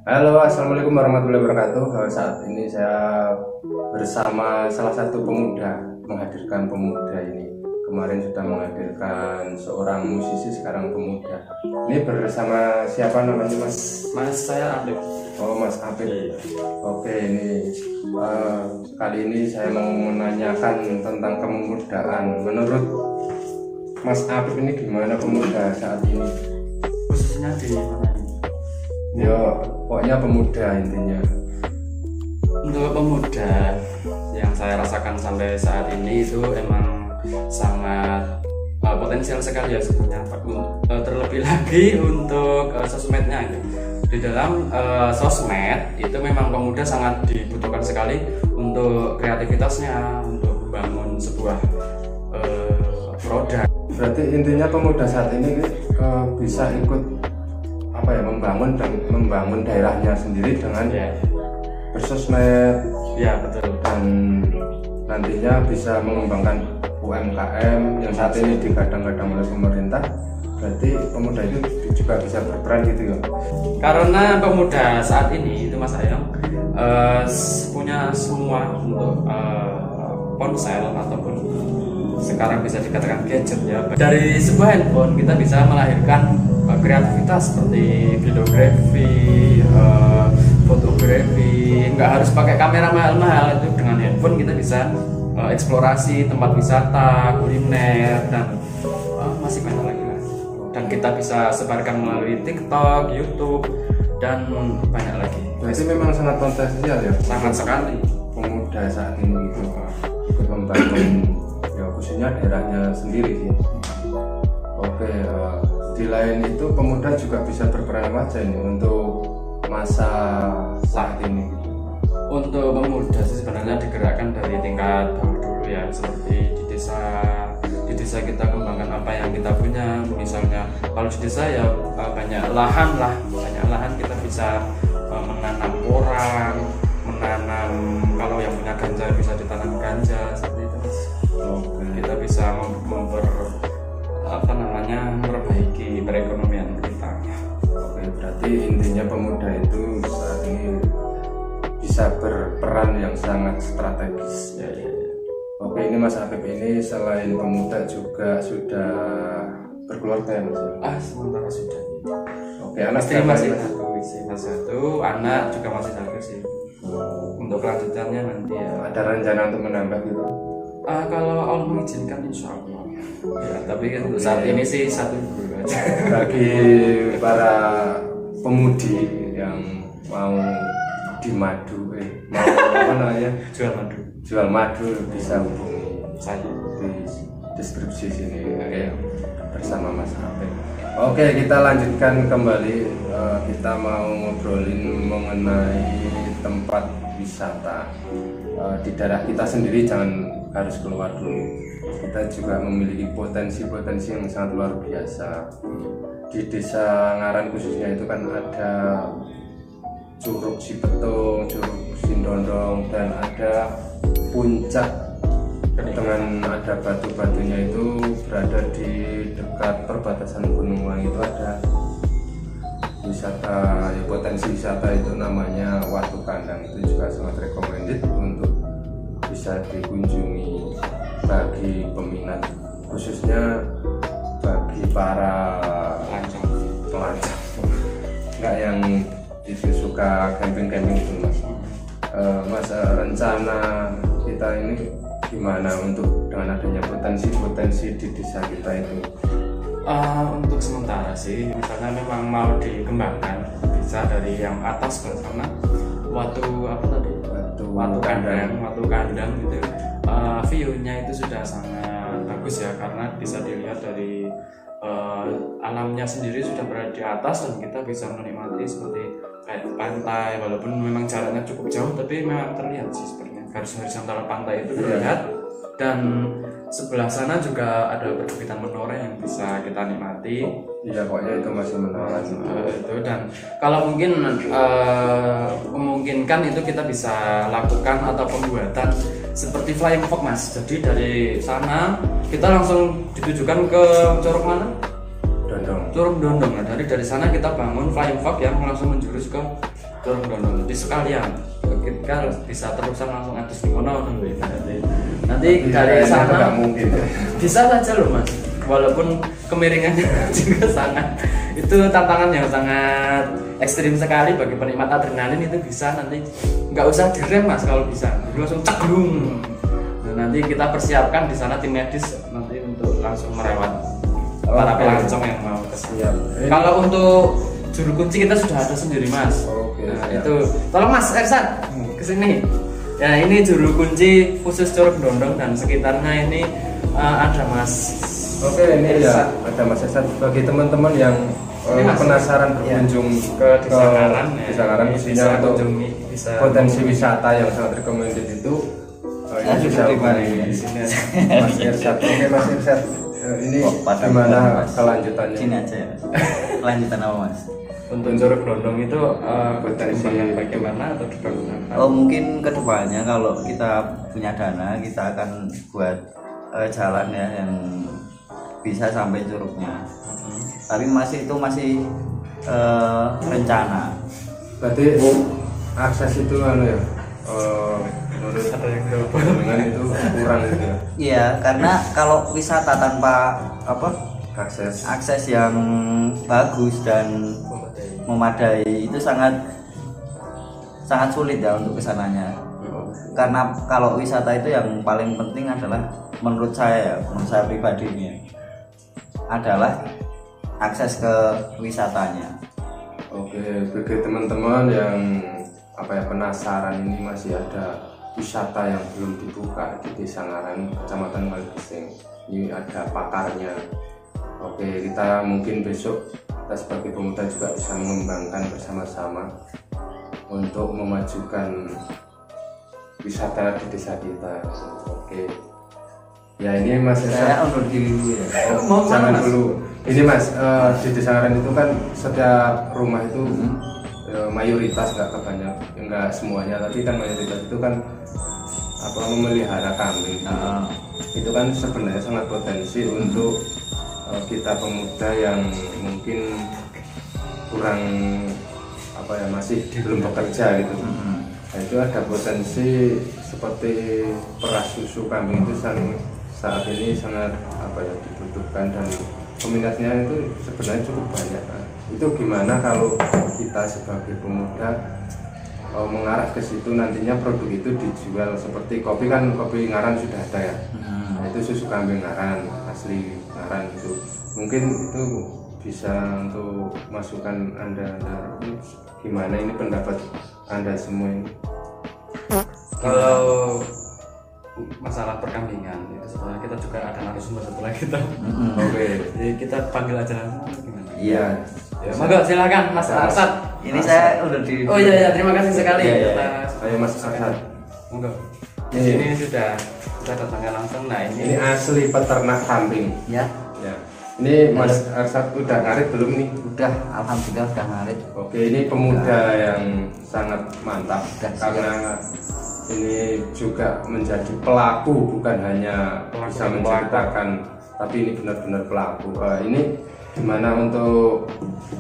Halo, assalamualaikum warahmatullahi wabarakatuh. Saat ini saya bersama salah satu pemuda, menghadirkan pemuda ini. Kemarin sudah menghadirkan seorang musisi, sekarang pemuda. Ini bersama siapa namanya, Mas? Mas, saya Alif. Oh, Mas Apip. Oke, ini kali ini saya mau menanyakan tentang kemudaan. Menurut Mas Apip ini gimana pemuda saat ini? Khususnya di mana ini? Ya, pokoknya pemuda intinya. Untuk pemuda yang saya rasakan sampai saat ini itu emang sangat potensial sekali ya sebenarnya. Terlebih lagi untuk sosmednya gitu. Di dalam sosmed itu memang pemuda sangat dibutuhkan sekali untuk kreativitasnya, untuk membangun sebuah produk. Berarti intinya pemuda saat ini bisa ikut membangun daerahnya sendiri dengan bersosmed, Ya betul. dan nantinya bisa mengembangkan UMKM yang saat ini digadang-gadang oleh pemerintah. Berarti pemuda itu juga bisa berperan gitu ya. Karena pemuda saat ini itu Mas Ayang punya semua untuk ponsel ataupun sekarang bisa dikatakan gadget ya. Dari sebuah handphone kita bisa melahirkan kreativitas seperti videografi, fotografi. Nggak harus pakai kamera mahal-mahal, itu dengan handphone kita bisa eksplorasi tempat wisata, kuliner, dan masih banyak lagi lah. Dan kita bisa sebarkan melalui TikTok, YouTube, dan banyak lagi. Berarti memang sangat potensial ya Sangat sekali. pemuda saat ini gitu, ikut membangun ya khususnya daerahnya sendiri sih. Oke, di lain itu pemuda juga bisa berperan apa aja ini untuk masa saat ini gitu. Untuk pemuda sih sebenarnya digerakkan dari tingkat bawah dulu ya, seperti di desa kita kembangkan apa yang kita punya. Misalnya kalau di desa ya banyak lahan kita bisa menanam porang, menanam, kalau yang punya ganja bisa ditanam ganja seperti itu Mas. Oke. Kita bisa memperbaiki perekonomian kita. Oke, berarti intinya pemuda itu saat ini bisa berperan yang sangat strategis. Ya. Oke, ini Mas Habib ini selain pemuda juga sudah berkeluarga ya Mas? Sementara sudah. Oke, anak Istri berapa masih ini, Mas? satu, istri masih satu, anak juga masih satu sih. Untuk kelanjutannya nanti ya. Ada rencana untuk menambah gitu? Kalau Allah mengizinkan insya Allah. Ya, tapi untuk saat ini sih satu dulu aja. Bagi para pemudi yang mau di madu, mau apa namanya, Jual madu jual madu, bisa hubungi saya. di deskripsi sini ya, bersama Mas Apip. Oke, kita lanjutkan kembali. Kita mau ngobrolin mengenai tempat wisata di daerah kita sendiri, jangan harus keluar dulu. Kita juga memiliki potensi-potensi yang sangat luar biasa. Di desa Ngaran khususnya itu kan ada Curug Sipetung, Curug Sindondong, dan ada puncak dengan ada batu-batunya itu berada di dekat perbatasan Gunung Wang. Itu ada wisata, ya, potensi wisata itu namanya Watu Kandang. Itu juga sangat recommended untuk bisa dikunjungi bagi peminat, khususnya bagi para pelancong nggak yang itu suka camping-camping itu Mas. Mas, rencana kita ini gimana untuk dengan adanya potensi-potensi di desa kita itu? Untuk sementara sih, misalnya memang mau dikembangkan, bisa dari yang atas ke sana, Watu Kandang gitu. View-nya itu sudah sangat bagus ya, karena bisa dilihat dari alamnya sendiri sudah berada di atas, dan kita bisa menikmati seperti kayak pantai, walaupun memang jaraknya cukup jauh, tapi memang terlihat sih sepertinya garis horizontal pantai itu terlihat. Dan sebelah sana juga ada perbukitan Menore yang bisa kita nikmati. Iya, pokoknya itu masih menarik Itu, dan kalau mungkin memungkinkan itu kita bisa lakukan atau pembuatan seperti flying fox Mas. Jadi dari sana kita langsung ditujukan ke Curug mana? Dondong. Curug Dondong. Nah, dari sana kita bangun flying fox yang langsung menjurus ke curug dondong di sekalian kita bisa terusan langsung adus di kono nanti dari sana nggak mungkin bisa saja loh mas, walaupun kemiringannya juga sangat, itu tantangan yang sangat ekstrim sekali bagi penikmat adrenalin. Itu bisa nanti nggak usah direm mas, kalau bisa langsung ceklung. Nah, nanti kita persiapkan di sana tim medis nanti untuk langsung merawat para pelancong yang mau kesiap. Kalau untuk juru kunci kita sudah ada sendiri mas. Nah, itu tolong mas Ersan kesini. Ya ini juru kunci khusus Curug Dondong dan sekitarnya ini ada mas. Oke, ini ya ada Mas Ersan. Bagi teman-teman yang penasaran berkunjung ke Sangaran, khususnya untuk potensi wisata yang sangat recommended itu ini bisa di sini Mas Ersan. Oke Mas Ersan, ini gimana kelanjutannya? Sini aja ya. Kelanjutan apa mas? Untuk Curug Dondong itu potensi bagaimana atau bagaimana? Oh mungkin kedepannya kalau kita punya dana kita akan buat jalan ya yang bisa sampai curugnya. Tapi itu masih rencana. Berarti akses itu ya menurut dengan itu kurang gitu ya? Iya karena kalau wisata tanpa akses yang bagus dan memadai itu sangat sulit ya untuk kesananya. Karena kalau wisata itu yang paling penting adalah menurut saya pribadi ini adalah akses ke wisatanya. Oke, bagi teman-teman yang penasaran, ini masih ada wisata yang belum dibuka di Desa Ngaran, Kecamatan Kaligeseng. Ini ada pakarnya. Oke, kita mungkin besok kita sebagai pemuda juga bisa mengembangkan bersama-sama untuk memajukan wisata di desa kita. Oke. Ya ini Mas Saya undur diri dulu ya. Jangan dulu. Ini Mas, di Desa Ngaran itu kan setiap rumah itu mayoritas enggak semuanya, tapi kan mayoritas itu kan memelihara kambing. Itu kan sebenarnya sangat potensi untuk kita pemuda yang mungkin kurang masih belum bekerja gitu. Nah, itu ada potensi seperti peras susu kambing itu saat ini sangat dibutuhkan dan peminatnya itu sebenarnya cukup banyak. Nah, itu gimana kalau kita sebagai pemuda mengarah ke situ, nantinya produk itu dijual seperti kopi Ngaran sudah ada ya. Nah, itu susu kambing Ngaran asli Ngaran itu mungkin itu bisa untuk masukan Anda gimana ini pendapat Anda semua ini? Kalau masalah perkambingan itu sebenarnya kita juga ada narasumber setelah kita. Oke. Jadi kita panggil aja langsung gimana? Iya. Ya, monggo silakan Mas Arsad. Ini saya udah di. Oh iya terima kasih sekali. Ayo Mas Arsad. Monggo. Ini sudah datangnya langsung. Nah ini asli peternak kambing. Ya. Ini Mas Arsad udah ngarit belum nih? Udah, alhamdulillah udah ngarit. Oke, ini pemuda yang sangat mantap karena ini juga menjadi pelaku, bukan hanya bisa menceritakan, tapi ini benar-benar pelaku. Ini gimana untuk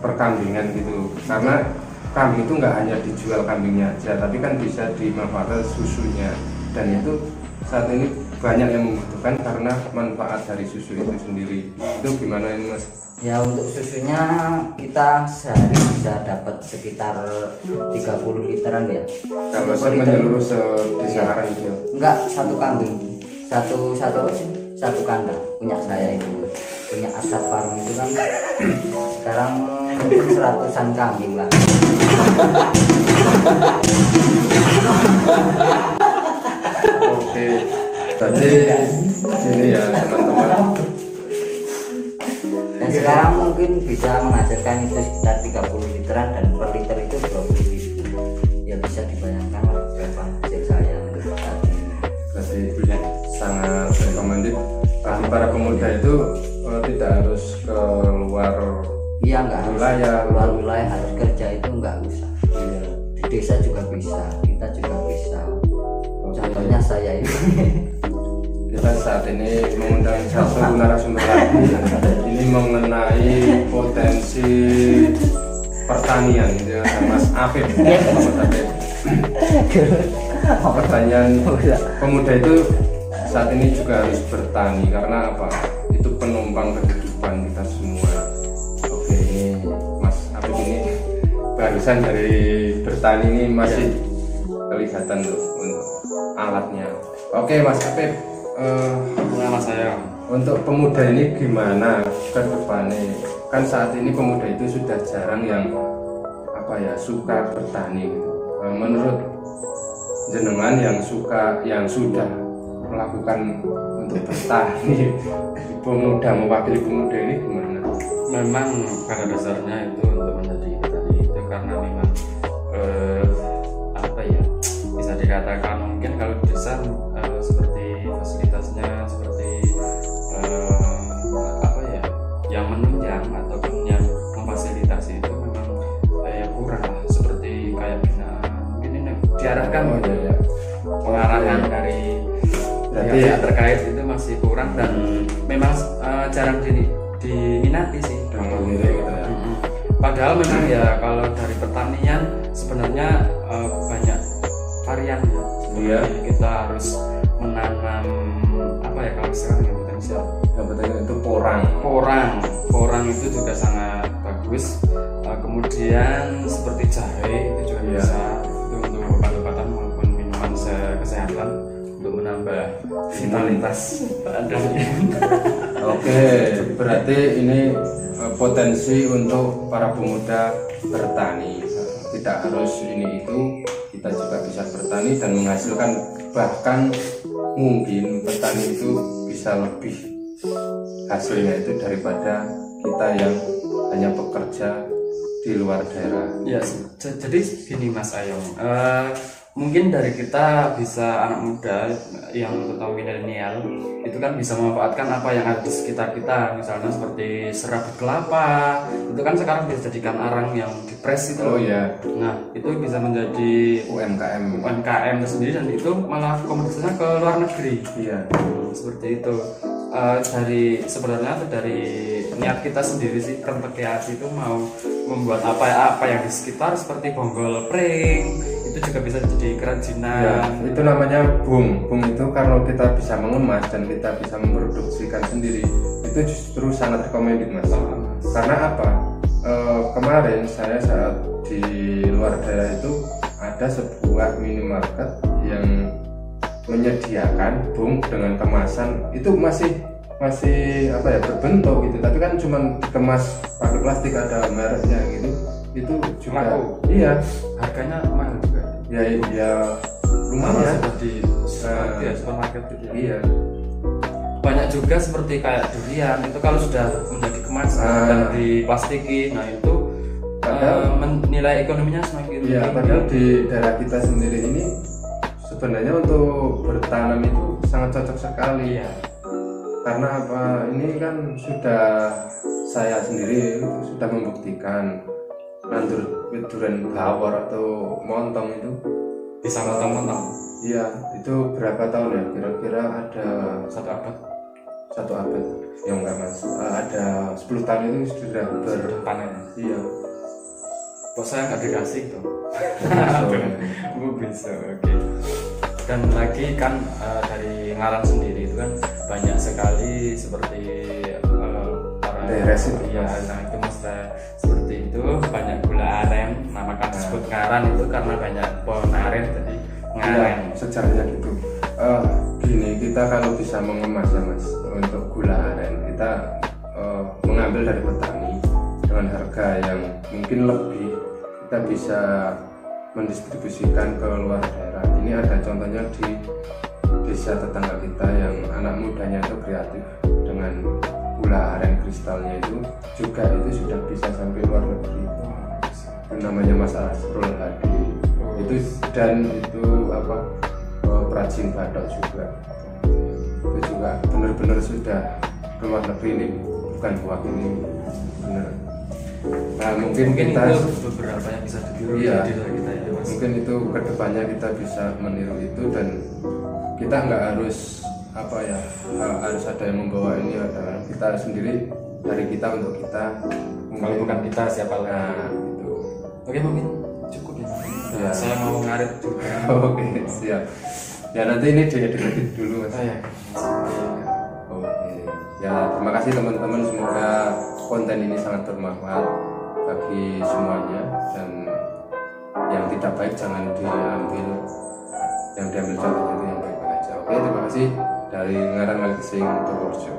perkambingan gitu? Karena kambing itu nggak hanya dijual kambingnya aja, tapi kan bisa dimanfaatkan susunya, dan itu saat ini banyak yang membutuhkan karena manfaat dari susu itu sendiri. Itu gimana ini Mas? Ya untuk susunya kita sehari bisa dapat sekitar 30 literan ya. Kalau menyeluruh Desa Ngaran itu? Enggak, satu kambing, satu kandang punya saya itu, punya Asap Farm itu kan sekarang mungkin 100-an kambing lah. Oke, tadi ini ya teman-teman. Dan sekarang mungkin bisa menghasilkan itu sekitar 30 literan dan per liter itu 20.000. Ya bisa dibayangkan berapa hasil saya untuk saat ini. Berarti sangat recommended bagi para pemuda itu tidak harus ke luar Enggak wilayah, luar wilayah harus kerja itu enggak usah. Iya. Di desa juga bisa, kita juga bisa. Contohnya saya ini. Kita saat ini mengundang satu narasumber lagi ini mengenai potensi pertanian gitu ya, Mas Afif. Mas Afif. Pertanyaan pemuda itu saat ini juga harus bertani karena apa? Itu penumpang kehidupan kita semua. Oke, ini Mas Afif ini barusan dari bertani ini masih kelihatan tuh untuk alatnya. Oke, Mas Afif, Mas saya. untuk pemuda ini gimana ke depannya? Kan saat ini pemuda itu sudah jarang yang apa ya suka bertani gitu. Menurut jenengan yang sudah melakukan untuk bertani, pemuda mewakili pemuda ini gimana? Memang pada dasarnya itu untuk menjadi petani itu karena memang apa ya, bisa dikatakan mungkin kalau di desa seperti fasilitasnya seperti apa ya, yang menunjang ataupun yang memfasilitasi itu memang ya kurang lah, seperti kayak binaan mungkin ini diarahkan gitu ya, pengarahan dari pihak terkait itu masih kurang dan memang jarang diminati sih. Padahal memang ya kalau dari pertanian sebenarnya banyak variannya. Sebenarnya kita harus menanam apa ya, kalau sekarang yang potensial. Yang penting itu Porang itu juga sangat bagus. Kemudian seperti jahe itu juga bisa itu untuk obat-obatan maupun minuman kesehatan untuk menambah vitalitas badannya. Oke, berarti ini potensi untuk para pemuda bertani. Tidak harus ini itu, kita juga bisa bertani dan menghasilkan, bahkan mungkin petani itu bisa lebih hasilnya itu daripada kita yang hanya bekerja di luar daerah. Ya, jadi gini Mas Ayong, mungkin dari kita bisa anak muda yang terutama milenial itu kan bisa memanfaatkan apa yang ada di sekitar kita, misalnya seperti serabut kelapa itu kan sekarang bisa dijadikan arang yang dipres itu. Oh iya. Nah itu bisa menjadi UMKM tersendiri dan itu malah komoditasnya ke luar negeri. Iya. Seperti itu. Dari sebenarnya itu dari niat kita sendiri sih, Kertekeasi itu mau membuat apa yang di sekitar seperti bonggol pring itu juga bisa jadi kerajinan. Ya, itu namanya bung itu kalau kita bisa mengemas dan kita bisa memproduksikan sendiri itu justru sangat recommended Mas. Karena apa? Kemarin saya saat di luar daerah itu ada sebuah minimarket yang menyediakan bung dengan kemasan itu masih apa ya, berbentuk gitu, tapi kan cuma dikemas pakai plastik, ada mereknya gitu, itu juga iya, harganya mahal juga ya lumayan di supermarket gitu ya. Iya, banyak juga seperti kayak durian itu kalau sudah menjadi kemasan dan diplastiki, nah itu nilai ekonominya semakin iya, padahal di daerah kita sendiri ini sebenarnya untuk bertanam itu sangat cocok sekali ya. Karena apa, ini kan sudah saya sendiri sudah membuktikan nandur durian bawor atau montong itu bisa montong. Iya, itu berapa tahun ya, kira-kira ada satu abad ya enggak Mas, ada 10 tahun itu sudah berpanen. Iya. Kok saya nggak dikasih tuh? Bisa, oke. Dan lagi kan dari Ngaran sendiri itu kan banyak sekali seperti para daerah ya, nah itu maksudnya seperti itu banyak gula aren, namakan disebut Ngaran itu karena banyak pohon aren, jadi Ngaran. Ya, sejarahnya gitu. Gini, kita kalau bisa mengemas ya Mas, untuk gula aren kita mengambil dari petani dengan harga yang mungkin lebih, kita bisa mendistribusikan ke luar daerah. Ini ada contohnya di desa tetangga kita yang anak mudanya itu kreatif dengan gula aren kristalnya itu juga itu sudah bisa sampai luar negeri. Itu namanya Mas Asrul Hadi. Itu dan itu apa, perajin batok juga. Itu juga benar-benar sudah ke luar negeri, ini bukan hoax, ini benar. Nah, mungkin kita itu beberapa yang bisa ditiru di desa kita ya Mas. Mungkin itu kedepannya kita bisa meniru itu, dan kita nggak harus apa ya, harus ada yang membawa, ini adalah kita sendiri, dari kita untuk kita. Kalau bukan kita siapa lagi? Nah, gitu. Oke, mungkin cukup ya. Ya. Saya mau ngarit juga. Oke, siap. Ya nanti ini diedit dulu mas. Ya. Oke. Ya terima kasih teman-teman, semoga konten ini sangat bermanfaat bagi semuanya, dan yang tidak baik jangan diambil, yang diambil contohnya itu yang baik-baik aja. Oke, terima kasih dari Ngaran Malkising Purworejo.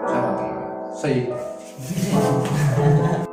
Jawa Tengah. See you.